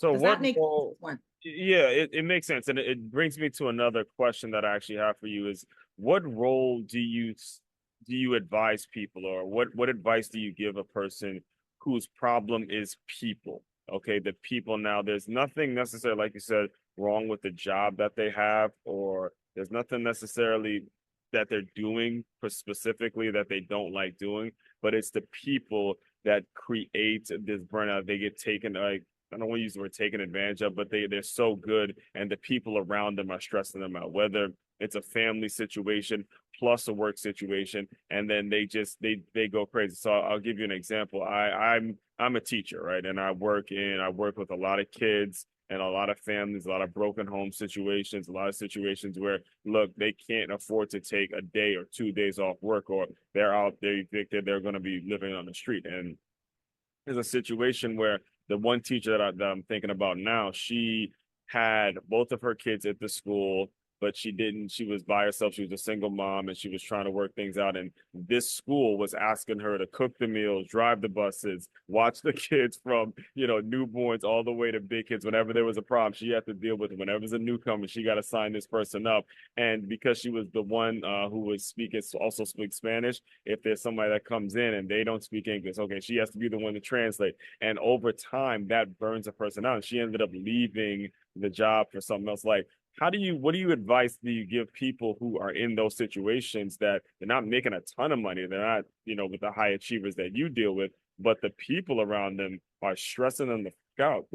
So Does what that make role? sense? Yeah, it makes sense. And it brings me to another question that I actually have for you is what role do you advise people, or what advice do you give a person whose problem is people? Okay, the people. Now there's nothing necessarily, like you said, wrong with the job that they have, or there's nothing necessarily that they're doing for specifically that they don't like doing, but it's the people that create this burnout. They get taken, like, I don't want to use the word taken advantage of, but they're so good, and the people around them are stressing them out. Whether it's a family situation plus a work situation, and then they go crazy. So I'll give you an example. I'm a teacher, right, and I work with a lot of kids and a lot of families, a lot of broken home situations, a lot of situations where, look, they can't afford to take a day or 2 days off work, or they're out there evicted, they're going to be living on the street. And there's a situation where the one teacher that I'm thinking about now, she had both of her kids at the school, but she didn't. She was by herself. She was a single mom, and she was trying to work things out. And this school was asking her to cook the meals, drive the buses, watch the kids from newborns all the way to big kids. Whenever there was a problem, she had to deal with it. Whenever there's a newcomer, she got to sign this person up. And because she was the one who was speaking, also speak Spanish, if there's somebody that comes in and they don't speak English, okay, she has to be the one to translate. And over time, that burns a person out. And she ended up leaving the job for something else. Like, what do you advise do you give people who are in those situations that they're not making a ton of money? They're not, with the high achievers that you deal with, but the people around them are stressing them the fuck out.